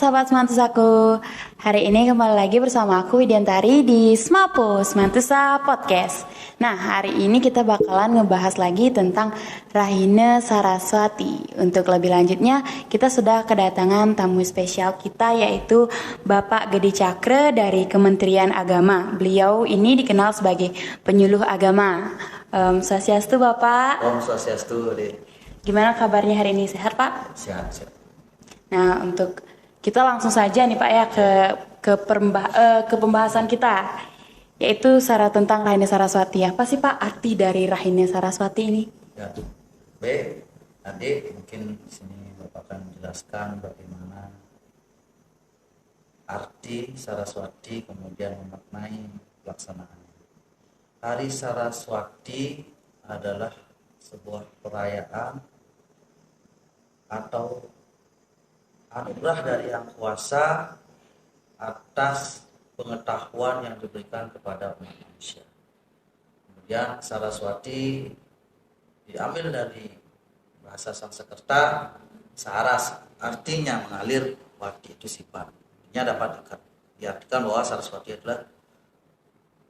sahabat Semantus aku. Hari ini kembali lagi bersama aku Widiantari di Smapo Semantusa Podcast. Nah, hari ini kita bakalan ngebahas lagi tentang Rahina Saraswati. Untuk lebih lanjutnya, kita sudah kedatangan tamu spesial kita yaitu Bapak Gede Cakra dari Kementerian Agama. Beliau ini dikenal sebagai penyuluh agama. Swastiastu Bapak. Om Swastiastu, Dek. Gimana kabarnya hari ini? Sehat Pak? Sehat. Nah, untuk kita langsung saja nih Pak ya ke pembahasan kita, yaitu syarat tentang Rahina Saraswati. Apa sih Pak arti dari Rahina Saraswati ini? Ya, baik. Adik mungkin di sini Bapak akan menjelaskan bagaimana arti Saraswati kemudian memaknai pelaksanaannya. Hari Saraswati adalah sebuah perayaan atau anugerah dari Yang Kuasa atas pengetahuan yang diberikan kepada umat manusia. Kemudian Saraswati diambil dari bahasa Sanskerta, saras artinya mengalir, wati itu sifat. Artinya dapat diartikan bahwa Saraswati adalah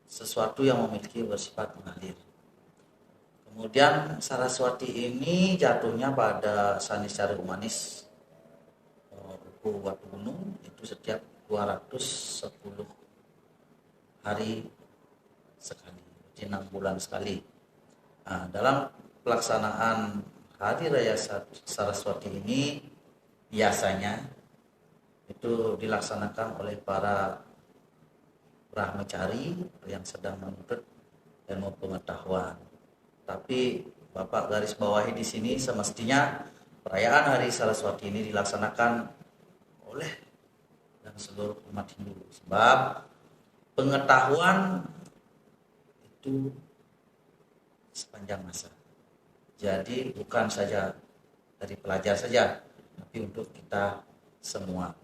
sesuatu yang memiliki bersifat mengalir. Kemudian Saraswati ini jatuhnya pada sanisari humanis Batu Gunung itu setiap 210 hari sekali, jadi 6 bulan sekali. Nah, dalam pelaksanaan Hari Raya Saraswati ini biasanya itu dilaksanakan oleh para brahmacari yang sedang menuntut ilmu pengetahuan. Tapi Bapak garis bawahi di sini semestinya perayaan Hari Saraswati ini dilaksanakan oleh dan seluruh umat Hindu, sebab pengetahuan itu sepanjang masa. Jadi bukan saja dari pelajar saja, tapi untuk kita semua.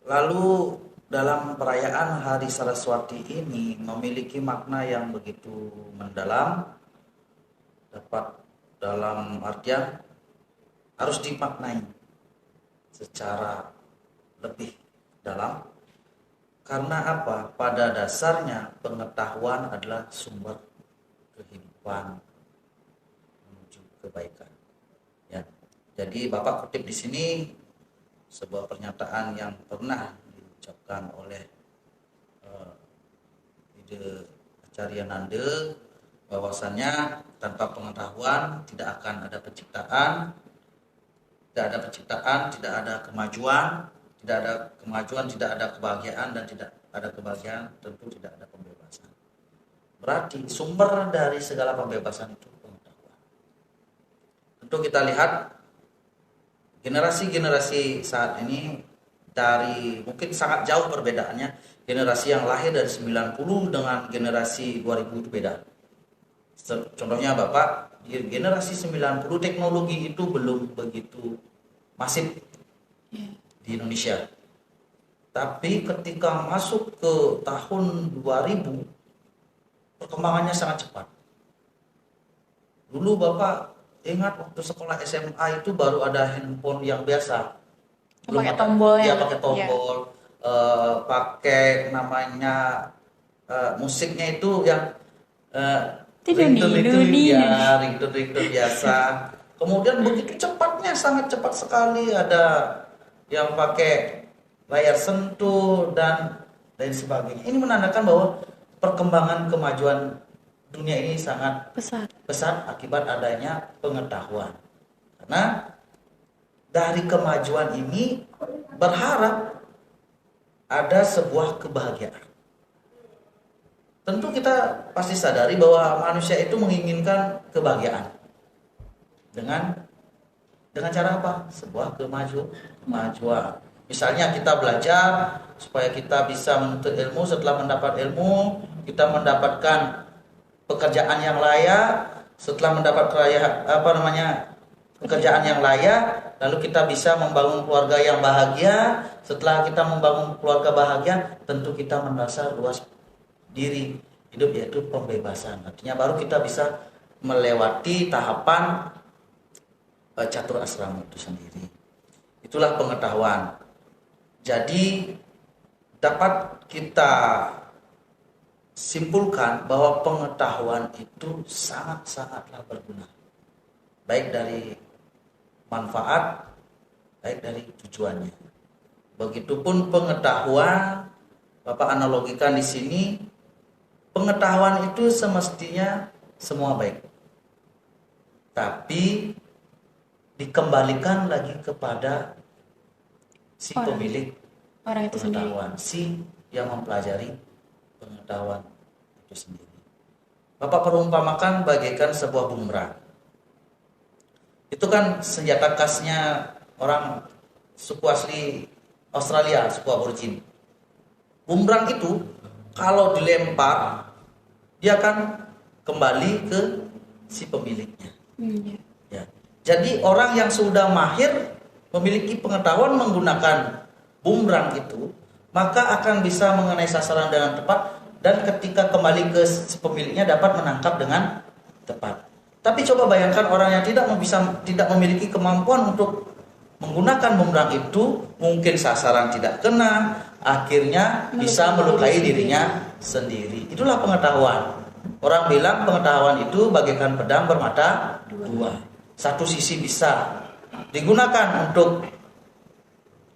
Lalu dalam perayaan Hari Saraswati ini memiliki makna yang begitu mendalam, dapat dalam artian harus dimaknai secara lebih dalam. Karena apa? Pada dasarnya pengetahuan adalah sumber kehidupan menuju kebaikan. Ya. Jadi Bapak kutip di sini sebuah pernyataan yang pernah diucapkan oleh Ide Acharyananda, bahwasannya tanpa pengetahuan tidak akan ada penciptaan. Tidak ada penciptaan, tidak ada kemajuan, tidak ada kebahagiaan, dan tidak ada kebahagiaan tentu tidak ada pembebasan. Berarti sumber dari segala pembebasan itu pengetahuan. Tentu kita lihat generasi-generasi saat ini dari mungkin sangat jauh perbedaannya. Generasi yang lahir dari 90 dengan generasi 2000 itu beda. Contohnya Bapak, di generasi 90 teknologi itu belum begitu masif di Indonesia. Tapi ketika masuk ke tahun 2000, perkembangannya sangat cepat. Dulu Bapak ingat waktu sekolah SMA itu baru ada handphone yang biasa. Pakai tombolnya. Ya, pakai tombol. Pakai namanya musiknya itu yang ringtone biasa. Kemudian begitu cepatnya, sangat cepat sekali, ada yang pakai layar sentuh dan lain sebagainya. Ini menandakan bahwa perkembangan kemajuan dunia ini sangat pesat akibat adanya pengetahuan. Karena dari kemajuan ini berharap ada sebuah kebahagiaan. Tentu kita pasti sadari bahwa manusia itu menginginkan kebahagiaan. Dengan cara apa? Sebuah kemajuan. Misalnya kita belajar supaya kita bisa menuntut ilmu. Setelah mendapat ilmu, kita mendapatkan pekerjaan yang layak. Setelah mendapat pekerjaan yang layak, lalu kita bisa membangun keluarga yang bahagia. Setelah kita membangun keluarga bahagia, tentu kita merasa luas diri hidup, yaitu pembebasan. Artinya baru kita bisa melewati tahapan catur asrama itu sendiri. Itulah pengetahuan. Jadi dapat kita simpulkan bahwa pengetahuan itu sangat-sangatlah berguna. Baik dari manfaat, baik dari tujuannya. Begitupun pengetahuan, Bapak analogikan di sini, pengetahuan itu semestinya semua baik. Tapi dikembalikan lagi kepada si pemilik orang itu sendiri. pengetahuan, si yang mempelajari pengetahuan itu sendiri. Bapak perumpamakan bagaikan sebuah bumerang. Itu kan senjata khasnya orang suku asli Australia, suku aborigin. Bumerang itu kalau dilempar, dia akan kembali ke si pemiliknya. Ya. Jadi orang yang sudah mahir memiliki pengetahuan menggunakan bumerang itu, maka akan bisa mengenai sasaran dengan tepat dan ketika kembali ke si pemiliknya dapat menangkap dengan tepat. Tapi coba bayangkan orang yang tidak memiliki kemampuan untuk menggunakan bumerang itu, mungkin sasaran tidak kena, akhirnya bisa melukai dirinya sendiri. Itulah pengetahuan. Orang bilang pengetahuan itu bagaikan pedang bermata dua. Satu sisi bisa digunakan untuk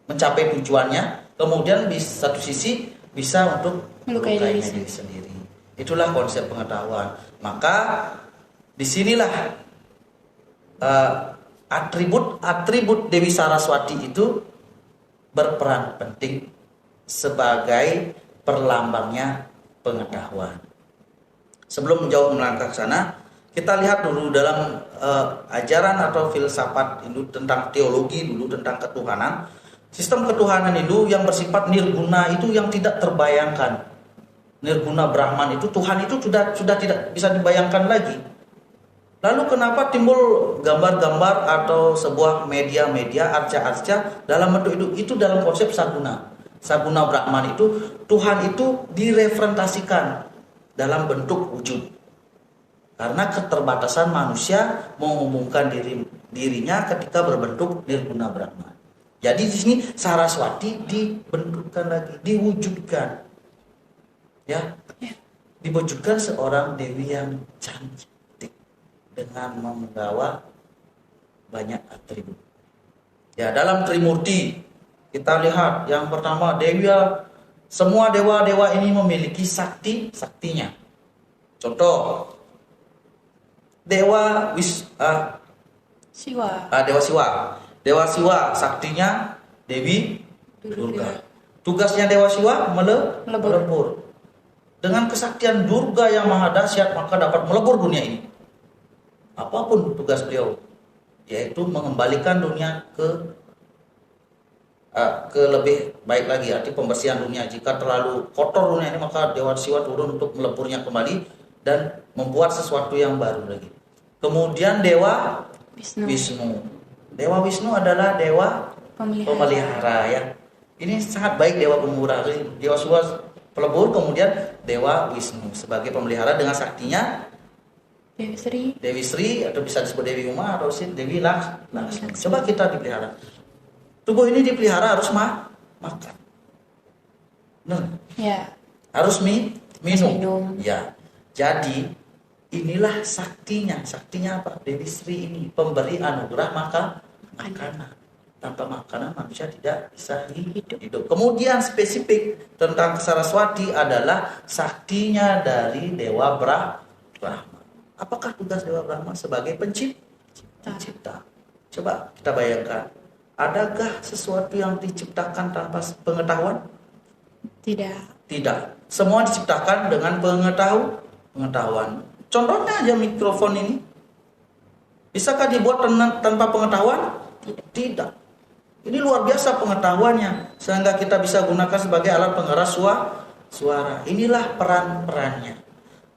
mencapai tujuannya, kemudian di satu sisi bisa untuk melukai diri sendiri. Itulah konsep pengetahuan. Maka disinilah atribut Dewi Saraswati itu berperan penting sebagai perlambangnya pengetahuan. Sebelum jauh melangkah ke sana, kita lihat dulu dalam ajaran atau filsafat Hindu tentang teologi dulu, tentang ketuhanan. Sistem ketuhanan Hindu yang bersifat nirguna itu yang tidak terbayangkan. Nirguna Brahman itu, Tuhan itu sudah tidak bisa dibayangkan lagi. Lalu kenapa timbul gambar-gambar atau sebuah media-media, arca-arca dalam bentuk itu? Itu dalam konsep saguna. Saguna Brahman itu, Tuhan itu direpresentasikan dalam bentuk wujud. Karena keterbatasan manusia mengumumkan dirinya ketika berbentuk nirguna Brahman. Jadi di sini Saraswati dibentukkan lagi, diwujudkan. Ya. Diwujudkan seorang dewi yang cantik dengan membawa banyak atribut. Ya, dalam Trimurti kita lihat yang pertama semua dewa-dewa ini memiliki saktinya. Contoh Dewa Siwa. Dewa Siwa saktinya Dewi Durga. Tugasnya Dewa Siwa melebur. Dengan kesaktian Durga yang maha dahsyat maka dapat melebur dunia ini. Apapun tugas beliau, yaitu mengembalikan dunia ke lebih baik lagi, arti pembersihan dunia. Jika terlalu kotor dunia ini maka Dewa Siwa turun untuk meleburnya kembali dan membuat sesuatu yang baru lagi. Kemudian Dewa Wisnu. Dewa Wisnu adalah dewa pemelihara ya. Ini sangat baik dewa pemelihara. Dewa Siwa pelebur, kemudian Dewa Wisnu sebagai pemelihara dengan saktinya Dewi Sri atau bisa disebut Dewi Uma atau Dewi Laksmi. Coba kita dipelihara. Tubuh ini dipelihara harus makan. Benar? Ya. Harus minum. Ya. Jadi inilah saktinya. Saktinya apa? Dewi Sri ini pemberi anugerah makanan. Tanpa makanan manusia tidak bisa hidup. Kemudian spesifik tentang Saraswati adalah saktinya dari Dewa Brahma. Apakah tugas Dewa Brahma sebagai pencipta? Coba kita bayangkan. Adakah sesuatu yang diciptakan tanpa pengetahuan? Tidak. Semua diciptakan dengan pengetahuan. Contohnya aja mikrofon ini. Bisakah dibuat tanpa pengetahuan? Tidak. Ini luar biasa pengetahuannya. Sehingga kita bisa gunakan sebagai alat pengeras suara. Inilah peran-perannya.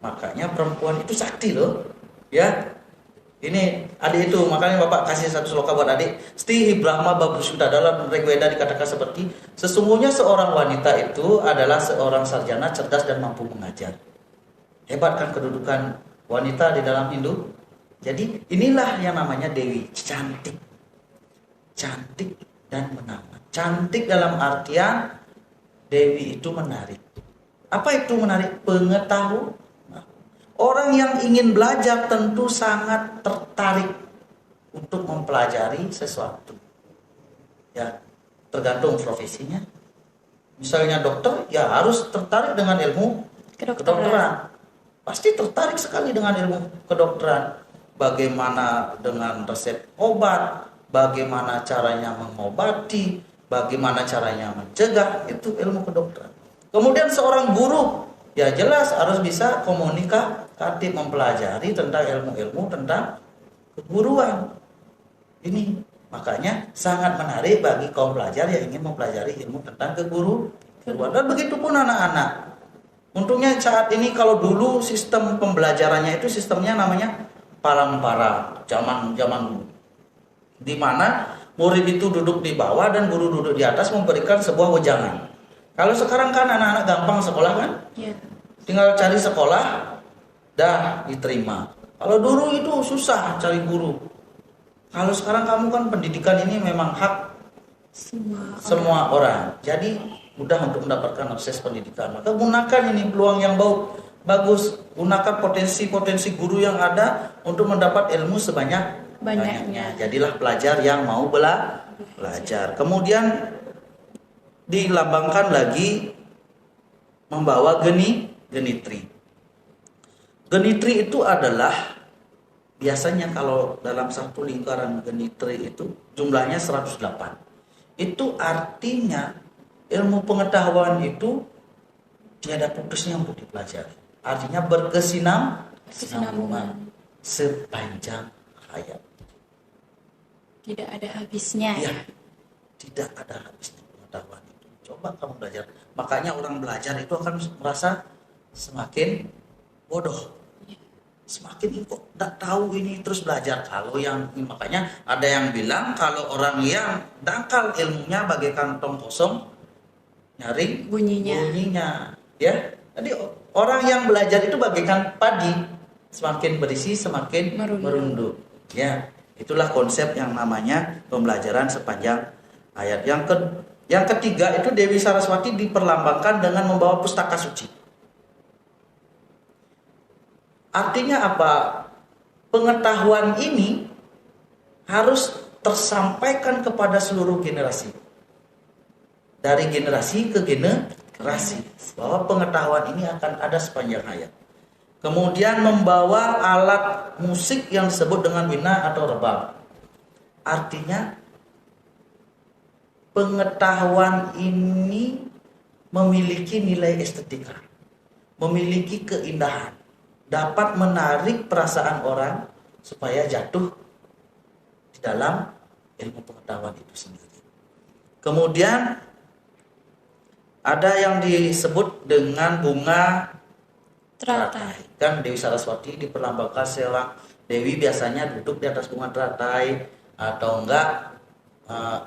Makanya perempuan itu sakti loh. Ya. Ini adik itu, makanya Bapak kasih satu sloka buat adik. Stihi Brahma Babhusuta, dalam Rigveda dikatakan seperti sesungguhnya seorang wanita itu adalah seorang sarjana cerdas dan mampu mengajar. Hebat kan kedudukan wanita di dalam Hindu. Jadi inilah yang namanya Dewi cantik. dan menawan. Cantik dalam artian Dewi itu menarik. Apa itu menarik? Pengetahuan. Orang yang ingin belajar tentu sangat tertarik untuk mempelajari sesuatu. Ya, tergantung profesinya. Misalnya dokter, ya harus tertarik dengan ilmu kedokteran. Pasti tertarik sekali dengan ilmu kedokteran. Bagaimana dengan resep obat, bagaimana caranya mengobati, bagaimana caranya mencegah, itu ilmu kedokteran. Kemudian seorang guru, ya jelas harus bisa komunikatif, mempelajari tentang ilmu-ilmu tentang keguruan. Ini makanya sangat menarik bagi kaum pelajar yang ingin mempelajari ilmu tentang keguruan. Dan begitu pun anak-anak. Untungnya saat ini, kalau dulu sistem pembelajarannya itu sistemnya namanya parampara, zaman dulu. Di mana murid itu duduk di bawah dan guru duduk di atas memberikan sebuah wejangan. Kalau sekarang kan anak-anak gampang sekolah kan? Ya. Tinggal cari sekolah, dah diterima. Kalau dulu itu susah cari guru. Kalau sekarang kamu kan pendidikan ini memang hak semua orang. Jadi mudah untuk mendapatkan akses pendidikan. Maka gunakan ini peluang yang bagus. Gunakan potensi-potensi guru yang ada untuk mendapat ilmu sebanyak-banyaknya. Jadilah pelajar yang mau belajar. Kemudian dilambangkan lagi membawa genitri. Genitri itu adalah biasanya kalau dalam satu lingkaran genitri itu jumlahnya 108. Itu artinya ilmu pengetahuan itu tiada putusnya untuk dipelajari. Artinya berkesinambungan sepanjang hayat. Tidak ada habisnya. Ya, tidak ada habisnya pengetahuan itu. Coba kamu belajar. Makanya orang belajar itu akan merasa semakin bodoh. Semakin kok tidak tahu ini terus belajar. Makanya ada yang bilang kalau orang yang dangkal ilmunya bagaikan tong kosong, nyaring bunyinya. Ya, jadi orang yang belajar itu bagaikan padi, semakin berisi semakin merunduk. Ya, itulah konsep yang namanya pembelajaran sepanjang hayat. Yang ketiga itu Dewi Saraswati diperlambangkan dengan membawa pustaka suci. Artinya apa? Pengetahuan ini harus tersampaikan kepada seluruh generasi. Dari generasi ke generasi. Bahwa pengetahuan ini akan ada sepanjang hayat. Kemudian membawa alat musik yang disebut dengan wina atau rebab. Artinya pengetahuan ini memiliki nilai estetika. Memiliki keindahan. Dapat menarik perasaan orang supaya jatuh di dalam ilmu pengetahuan itu sendiri. Kemudian ada yang disebut dengan bunga teratai. Kan Dewi Saraswati diperlambangkan seorang Dewi biasanya duduk di atas bunga teratai atau enggak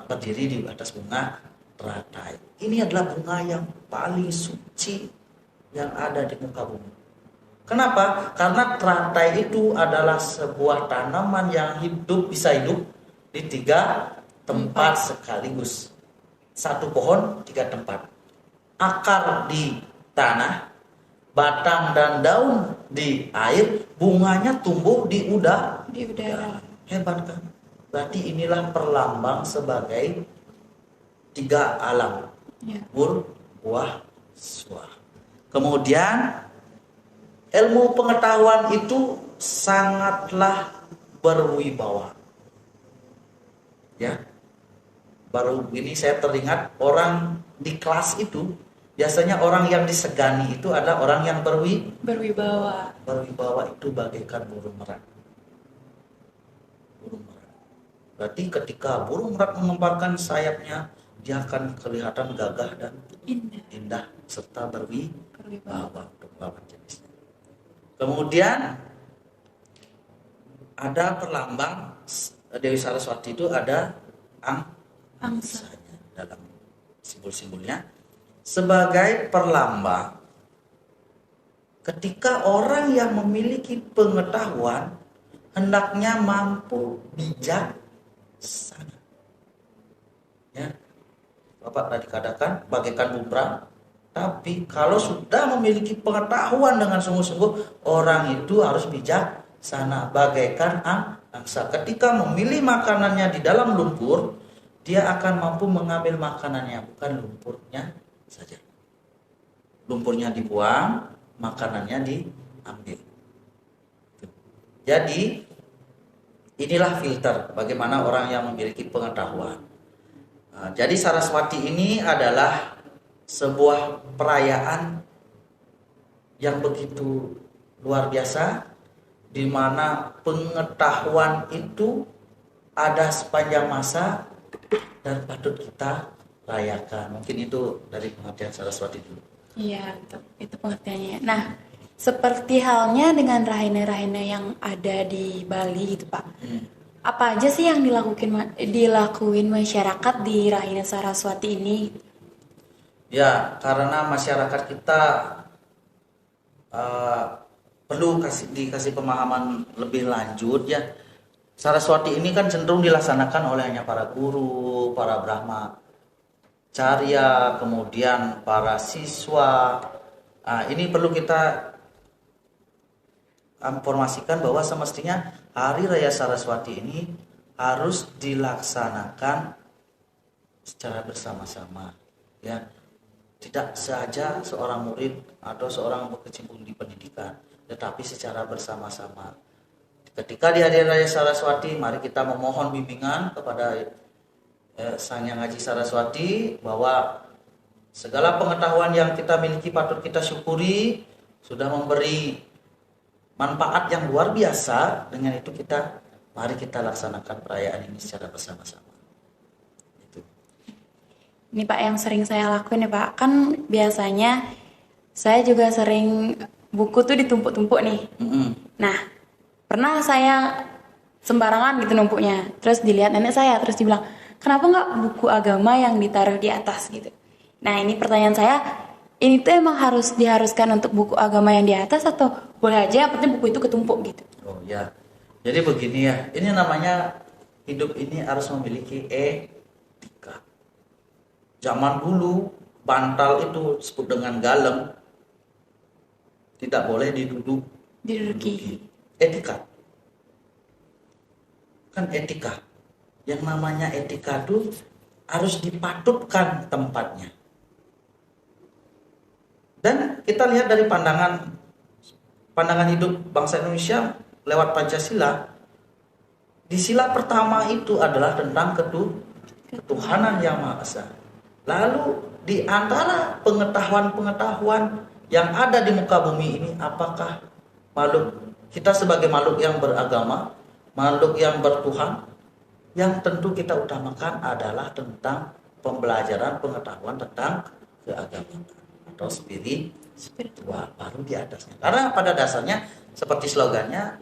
berdiri di atas bunga teratai. Ini adalah bunga yang paling suci yang ada di muka bumi. Kenapa? Karena teratai itu adalah sebuah tanaman yang bisa hidup di 3 tempat sekaligus. Satu pohon 3 tempat. Akar di tanah, batang dan daun di air, bunganya tumbuh di udara. Hebat kan? Berarti inilah perlambang sebagai 3 alam. Bur, buah, suah. Kemudian ilmu pengetahuan itu sangatlah berwibawa. Ya. Baru ini saya teringat orang di kelas itu biasanya orang yang disegani itu adalah orang yang berwibawa. Berwibawa itu bagaikan burung merak. Berarti ketika burung merak mengemparkan sayapnya, dia akan kelihatan gagah dan indah serta berwibawa untuk lawan jenisnya. Kemudian ada perlambang Dewi Saraswati itu ada angsanya dalam simbol-simbolnya sebagai perlambang ketika orang yang memiliki pengetahuan hendaknya mampu bijaksana. Ya, Bapak tadi katakan bagaikan bumerang. Tapi kalau sudah memiliki pengetahuan dengan sungguh-sungguh, orang itu harus bijaksana bagaikan angsa. Ketika memilih makanannya di dalam lumpur, dia akan mampu mengambil makanannya, bukan lumpurnya saja. Lumpurnya dibuang, makanannya diambil. Jadi inilah filter bagaimana orang yang memiliki pengetahuan. Nah, jadi Saraswati ini adalah sebuah perayaan yang begitu luar biasa, di mana pengetahuan itu ada sepanjang masa dan patut kita rayakan. Mungkin itu dari pengertian Saraswati dulu. Iya, itu pengertiannya. Nah, seperti halnya dengan rahina-rahina yang ada di Bali gitu Pak. Apa aja sih yang dilakuin masyarakat di Rahina Saraswati ini? Ya, karena masyarakat kita perlu dikasih pemahaman lebih lanjut ya. Saraswati ini kan cenderung dilaksanakan oleh hanya para guru, para brahmacarya, kemudian para siswa. Ini perlu kita informasikan bahwa semestinya Hari Raya Saraswati ini harus dilaksanakan secara bersama-sama, ya. Tidak saja seorang murid atau seorang berkecimpung di pendidikan, tetapi secara bersama-sama. Ketika di Hari Raya Saraswati, mari kita memohon bimbingan kepada Sang Hyang Haji Saraswati bahwa segala pengetahuan yang kita miliki patut kita syukuri, sudah memberi manfaat yang luar biasa. Dengan itu mari kita laksanakan perayaan ini secara bersama-sama. Ini Pak yang sering saya lakuin ya Pak, kan biasanya saya juga sering buku tuh ditumpuk-tumpuk nih. Nah, pernah saya sembarangan gitu numpuknya, terus dilihat nenek saya, terus dibilang, kenapa nggak buku agama yang ditaruh di atas gitu. Nah, ini pertanyaan saya, ini tuh emang diharuskan untuk buku agama yang di atas atau boleh aja yang penting buku itu ketumpuk gitu? Oh ya, jadi begini ya, ini namanya hidup ini harus memiliki etika. Zaman dulu bantal itu disebut dengan galem, tidak boleh diduduki. Etika, kan etika. Yang namanya etika itu harus dipatutkan tempatnya. Dan kita lihat dari pandangan hidup bangsa Indonesia lewat Pancasila. Di sila pertama itu adalah tentang ketuhanan yang Maha Esa. Lalu di antara pengetahuan-pengetahuan yang ada di muka bumi ini, apakah kita sebagai makhluk yang beragama, makhluk yang bertuhan, yang tentu kita utamakan adalah tentang pembelajaran pengetahuan tentang keagamaan atau spiritual, baru di atasnya. Karena pada dasarnya seperti slogannya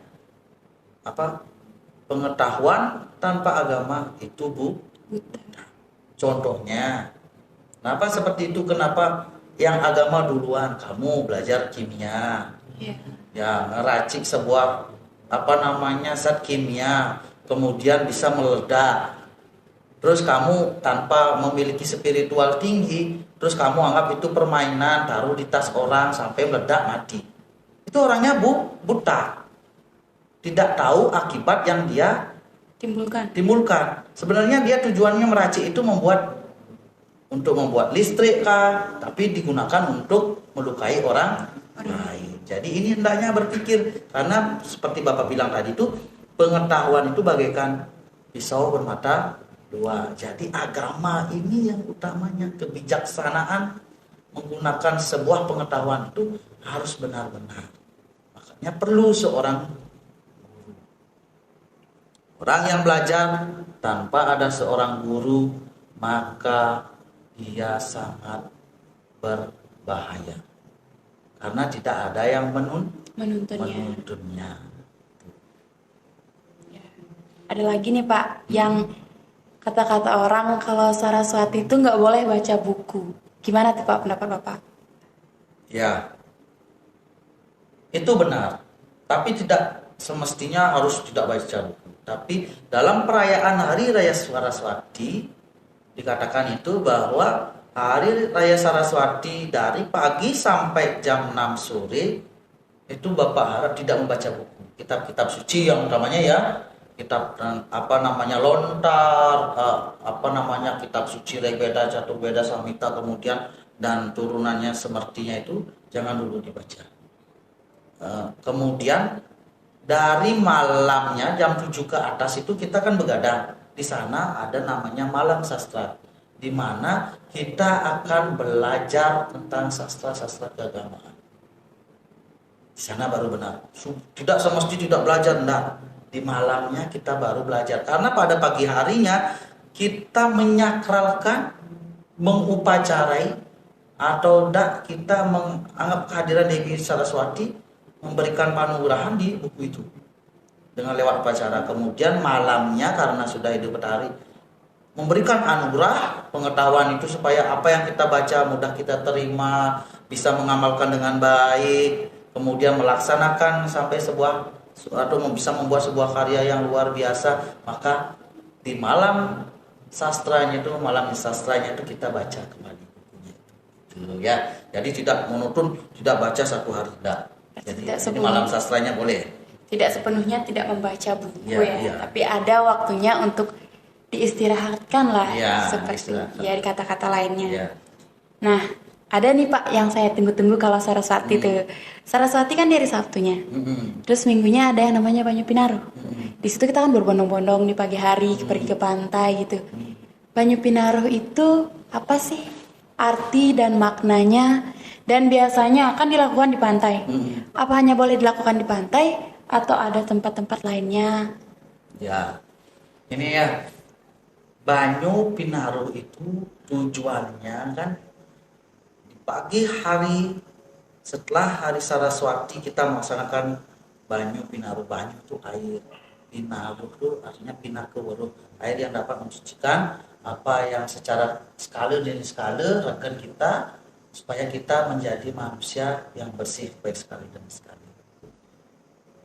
pengetahuan tanpa agama itu buta. Contohnya, kenapa seperti itu? Kenapa yang agama duluan? Kamu belajar kimia, ya ngeracik sebuah zat kimia, kemudian bisa meledak. Terus kamu tanpa memiliki spiritual tinggi, terus kamu anggap itu permainan, taruh di tas orang sampai meledak mati. Itu orangnya buta, tidak tahu akibat yang dia timbulkan. Sebenarnya dia tujuannya meracik itu untuk membuat listrik kah, tapi digunakan untuk melukai orang lain. Jadi ini hendaknya berpikir, karena seperti Bapak bilang tadi itu, pengetahuan itu bagaikan pisau bermata dua. Jadi agama ini yang utamanya, kebijaksanaan menggunakan sebuah pengetahuan itu harus benar-benar. Makanya perlu seorang orang yang belajar tanpa ada seorang guru, maka dia sangat berbahaya. Karena tidak ada yang menuntunnya. Ada lagi nih Pak, yang kata-kata orang kalau Saraswati itu nggak boleh baca buku. Gimana tuh Pak pendapat Bapak? Ya, itu benar. Tapi tidak semestinya harus tidak baca buku. Tapi dalam perayaan Hari Raya Saraswati, dikatakan itu bahwa hari raya Saraswati dari pagi sampai jam 6 sore itu Bapak harap tidak membaca buku, kitab-kitab suci yang utamanya ya, kitab lontar, kitab suci Rigveda, Caturveda, Samhita, kemudian dan turunannya Semertinya itu jangan dulu dibaca. Kemudian dari malamnya jam 7 ke atas itu kita kan begadang. Di sana ada namanya malam sastra, di mana kita akan belajar tentang sastra-sastra keagamaan. Di sana baru benar. Tidak semestinya tidak belajar, enggak. Di malamnya kita baru belajar. Karena pada pagi harinya kita menyakralkan, mengupacarai, atau enggak kita menganggap kehadiran Dewi Saraswati, memberikan panurahan di buku itu dengan lewat upacara. Kemudian malamnya karena sudah hidup matahari memberikan anugerah pengetahuan itu supaya apa yang kita baca mudah kita terima, bisa mengamalkan dengan baik, kemudian melaksanakan sampai atau bisa membuat sebuah karya yang luar biasa. Maka di malam sastranya itu kita baca kembali bukunya itu ya. Jadi tidak monoton, tidak baca satu hari, tidak. Jadi malam sastranya boleh. Tidak sepenuhnya tidak membaca buku ya. Tapi ada waktunya untuk diistirahatkan lah, seperti ya di kata-kata lainnya. Ya. Nah, ada nih Pak yang saya tunggu-tunggu kalau Saraswati tuh. Saraswati kan dari Sabtunya. Terus minggunya ada yang namanya Banyu Pinaruh. Di situ kita kan berbondong-bondong di pagi hari pergi ke pantai gitu. Banyu Pinaruh itu apa sih arti dan maknanya? Dan biasanya akan dilakukan di pantai. Apa hanya boleh dilakukan di pantai atau ada tempat-tempat lainnya? Ya, ini ya, Banyu Pinaruh itu tujuannya kan di pagi hari setelah hari Saraswati kita melaksanakan Banyu Pinaruh. Banyu itu air, Pinaruh itu artinya Pinakeweruh, air yang dapat mensucikan apa yang secara skala demi skala rekan kita, supaya kita menjadi manusia yang bersih baik sekali demi sekali.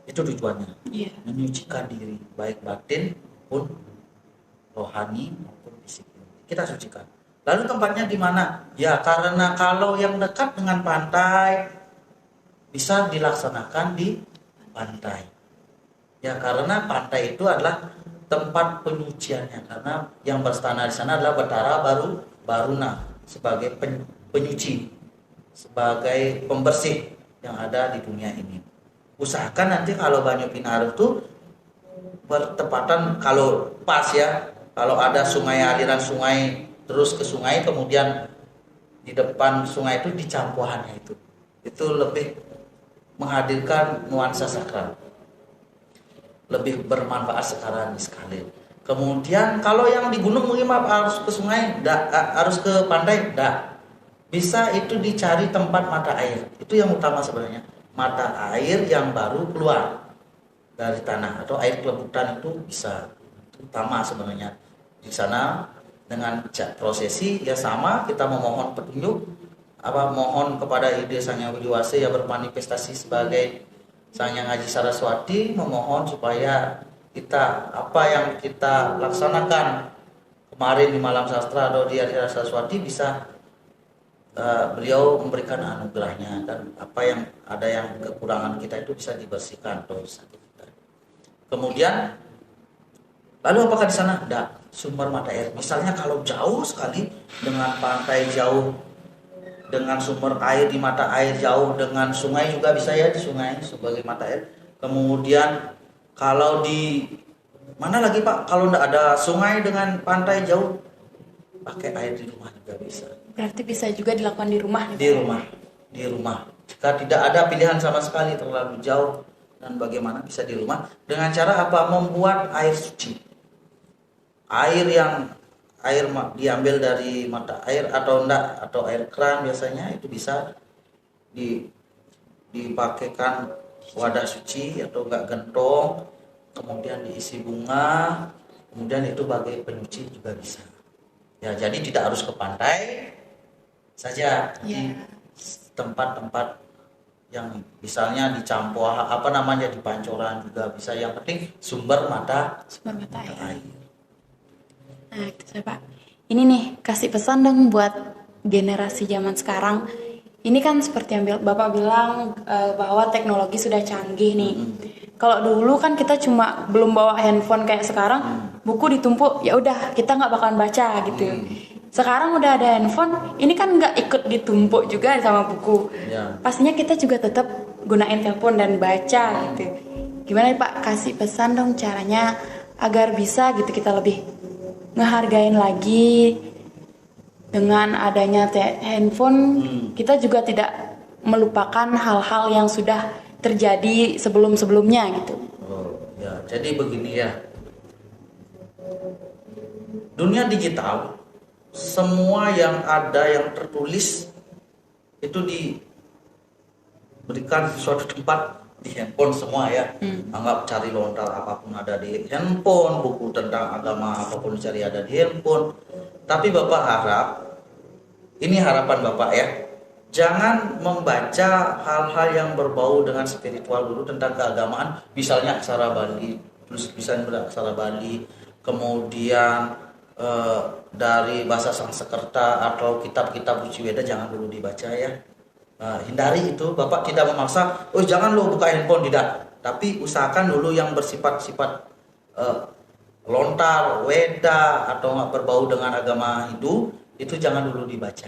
Itu tujuannya, menyucikan diri baik batin pun rohani maupun fisik. Kita sucikan. Lalu tempatnya di mana? Ya karena kalau yang dekat dengan pantai bisa dilaksanakan di pantai. Ya karena pantai itu adalah tempat penyuciannya, karena yang berstana di sana adalah Batara Baruna sebagai penyuci, sebagai pembersih yang ada di dunia ini. Usahakan nanti kalau Banyu Pinaruh itu bertepatan, kalau pas ya, kalau ada sungai, aliran sungai terus ke sungai, kemudian di depan sungai itu di campuhannya itu lebih menghadirkan nuansa sakral, lebih bermanfaat sekali. Kemudian kalau yang di gunung mungkin harus ke sungai, harus ke pantai, bisa itu dicari tempat mata air, itu yang utama sebenarnya. Mata air yang baru keluar dari tanah atau air kelebutan itu bisa, itu utama sebenarnya. Di sana dengan prosesi ya sama, kita memohon petunjuk, mohon kepada Ide Sang Hyang Widiwase yang bermanifestasi sebagai Sang Hyang Haji Saraswati, memohon supaya kita apa yang kita laksanakan kemarin di malam sastra atau di hari Saraswati bisa beliau memberikan anugerahnya, dan apa yang ada yang kekurangan kita itu bisa dibersihkan dosa kita. Kemudian lalu apakah di sana ada sumber mata air? Misalnya kalau jauh sekali dengan pantai, jauh dengan sumber air di mata air, jauh dengan sungai juga bisa ya, di sungai sebagai mata air. Kemudian kalau di mana lagi Pak, kalau tidak ada sungai dengan pantai jauh, pakai air di rumah juga bisa. Berarti bisa juga dilakukan di rumah. Di rumah. Jika tidak ada pilihan sama sekali terlalu jauh, dan bagaimana bisa di rumah dengan cara apa? Membuat air suci. Air diambil dari mata air atau air keran biasanya, itu bisa dipakaikan wadah suci atau enggak gentong, kemudian diisi bunga, kemudian itu sebagai penyuci juga bisa. Ya, jadi tidak harus ke pantai saja, di tempat-tempat yang misalnya di Campuah, di Pancoran juga bisa. Yang penting sumber mata air. Nah, itu saya Pak. ini nih kasih pesan dong buat generasi zaman sekarang. Ini kan seperti yang Bapak bilang bahwa teknologi sudah canggih nih. Kalau dulu kan kita cuma belum bawa handphone kayak sekarang, buku ditumpuk ya udah kita nggak bakalan baca gitu. Sekarang udah ada handphone, ini kan nggak ikut ditumpuk juga sama buku. Ya. Pastinya kita juga tetap gunain telepon dan baca gitu. Gimana nih Pak, kasih pesan dong caranya agar bisa gitu kita lebih ngehargain lagi dengan adanya handphone. Kita juga tidak melupakan hal-hal yang sudah terjadi sebelum-sebelumnya gitu. Oh, ya. Jadi begini ya. Dunia digital, semua yang ada yang tertulis itu diberikan suatu tempat di handphone semua ya. Anggap cari lontar apapun ada di handphone, buku tentang agama apapun cari ada di handphone. Tapi Bapak harap, ini harapan Bapak ya, jangan membaca hal-hal yang berbau dengan spiritual dulu tentang keagamaan, misalnya aksara Bali, tulis-tulisan aksara Bali, kemudian dari bahasa Sanskerta atau kitab-kitab Suci Weda jangan dulu dibaca ya. Hindari itu. Bapak tidak memaksa, oh jangan lo buka handphone, tidak. Tapi usahakan dulu yang bersifat-sifat lontar, Weda atau berbau dengan agama Hindu itu jangan dulu dibaca.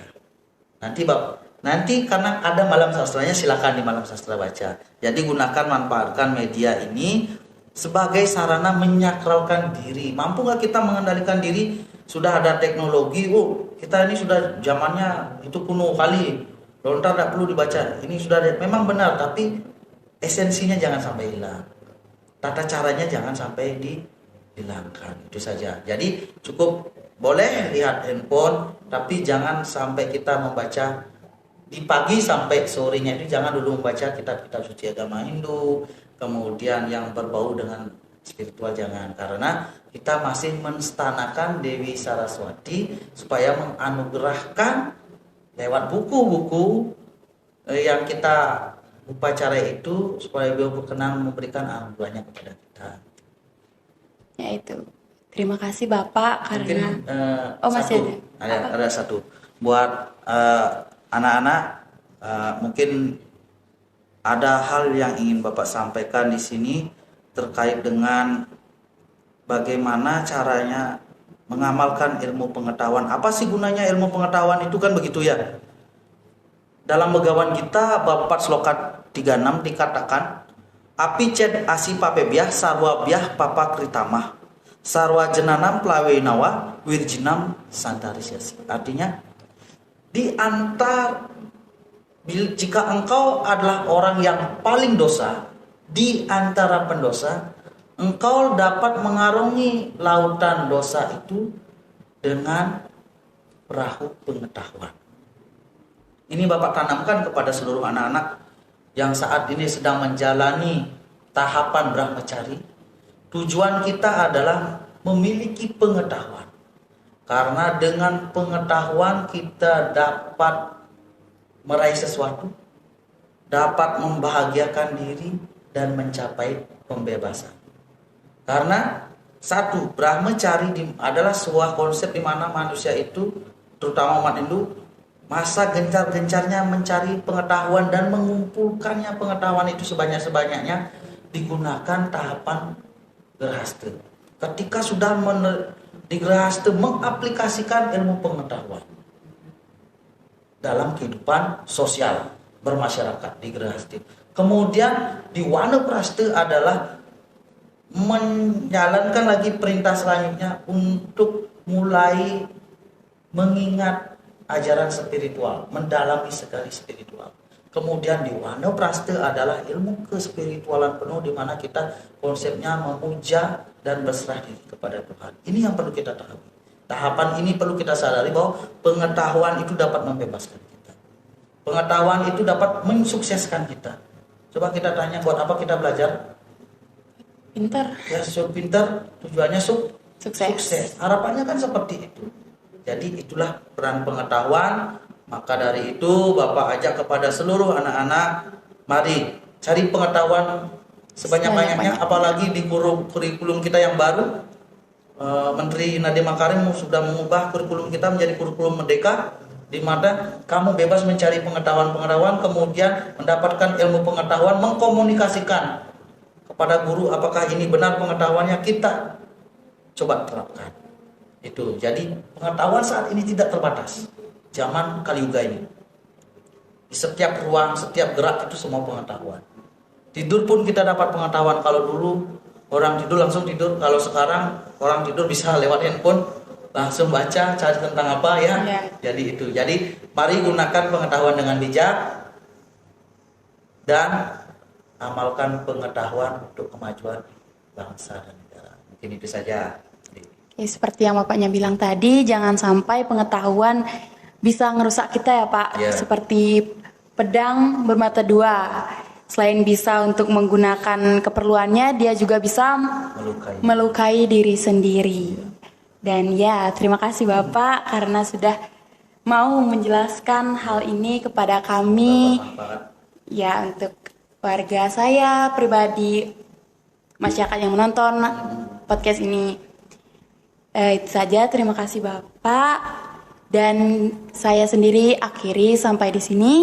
Nanti karena ada malam sastranya, silakan di malam sastra baca. Jadi gunakan, manfaatkan media ini sebagai sarana menyakralkan diri. Mampu nggak kita mengendalikan diri? Sudah ada teknologi, kita ini sudah zamannya itu kuno kali. Lontar tidak perlu dibaca. Ini sudah memang benar, tapi esensinya jangan sampai hilang. Tata caranya jangan sampai dihilangkan. Itu saja. Jadi cukup boleh lihat handphone, tapi jangan sampai kita membaca di pagi sampai sorenya itu jangan dulu membaca kitab-kitab suci agama Hindu, kemudian yang berbau dengan spiritual jangan, karena kita masih menstanakan Dewi Saraswati supaya menganugerahkan lewat buku-buku yang kita upacara itu supaya beliau berkenan memberikan anugerahnya kepada kita. Ya itu. Terima kasih Bapak karena Mungkin masih ada satu buat anak-anak, mungkin ada hal yang ingin Bapak sampaikan di sini terkait dengan bagaimana caranya mengamalkan ilmu pengetahuan. Apa sih gunanya ilmu pengetahuan itu, kan begitu ya. Dalam Begawan kita bab 4 sloka 36 dikatakan, api ced asi papebiah sarwa biah papa kritamah sarwa jenanam plawe nawa wirjinam santarisasi. Artinya jika engkau adalah orang yang paling dosa di antara pendosa, engkau dapat mengarungi lautan dosa itu dengan perahu pengetahuan. Ini Bapak tanamkan kepada seluruh anak-anak yang saat ini sedang menjalani tahapan brahmacari. Tujuan kita adalah memiliki pengetahuan. Karena dengan pengetahuan kita dapat meraih sesuatu, dapat membahagiakan diri dan mencapai pembebasan. Karena satu, brahmacari adalah sebuah konsep di mana manusia itu, terutama umat Hindu, masa gencar-gencarnya mencari pengetahuan dan mengumpulkannya pengetahuan itu sebanyak-banyaknya digunakan tahapan gerhasta. Ketika sudah di gerhasta mengaplikasikan ilmu pengetahuan dalam kehidupan sosial bermasyarakat di gerhasta. Kemudian di wanaprastha adalah menjalankan lagi perintah selanjutnya untuk mulai mengingat ajaran spiritual, mendalami sekali spiritual. Kemudian di wanaprastha adalah ilmu kespiritualan penuh, di mana kita konsepnya memuja dan berserah diri kepada Tuhan. Ini yang perlu kita tahu. Tahapan ini perlu kita sadari bahwa pengetahuan itu dapat membebaskan kita. Pengetahuan itu dapat mensukseskan kita. Coba kita tanya, buat apa kita belajar? Pintar. Ya, pintar, tujuannya sukses. Harapannya kan seperti itu. Jadi itulah peran pengetahuan. Maka dari itu Bapak ajak kepada seluruh anak-anak, mari cari pengetahuan sebanyak-banyaknya, apalagi di kurikulum kita yang baru. Menteri Nadiem Makarim sudah mengubah kurikulum kita menjadi kurikulum merdeka, di mana kamu bebas mencari pengetahuan-pengetahuan, kemudian mendapatkan ilmu pengetahuan, mengkomunikasikan kepada guru apakah ini benar pengetahuannya, kita coba terapkan. Itu. Jadi pengetahuan saat ini tidak terbatas. Zaman Kaliuga ini. Di setiap ruang, setiap gerak itu semua pengetahuan. Tidur pun kita dapat pengetahuan. Kalau dulu orang tidur langsung tidur, kalau sekarang orang tidur bisa lewat handphone langsung baca cari tentang apa ya. Jadi itu. Jadi mari gunakan pengetahuan dengan bijak dan amalkan pengetahuan untuk kemajuan bangsa dan negara. Mungkin itu saja. Ya, seperti yang Bapaknya bilang tadi, jangan sampai pengetahuan bisa ngerusak kita ya Pak. Seperti pedang bermata dua. Selain bisa untuk menggunakan keperluannya, dia juga bisa melukai diri sendiri. Dan ya, terima kasih Bapak karena sudah mau menjelaskan hal ini kepada kami. Ya, untuk warga saya pribadi, masyarakat yang menonton podcast ini. Itu saja, terima kasih Bapak. Dan saya sendiri akhiri sampai di sini.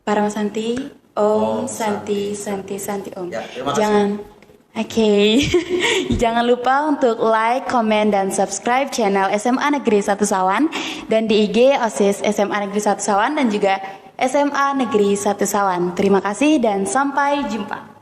Para Santi, Om Santi Santi Santi Om. Ya, terima kasih. Jangan lupa untuk like, komen, dan subscribe channel SMA Negeri 1 Sawan dan di IG OSIS SMA Negeri 1 Sawan dan juga SMA Negeri 1 Sawan. Terima kasih dan sampai jumpa.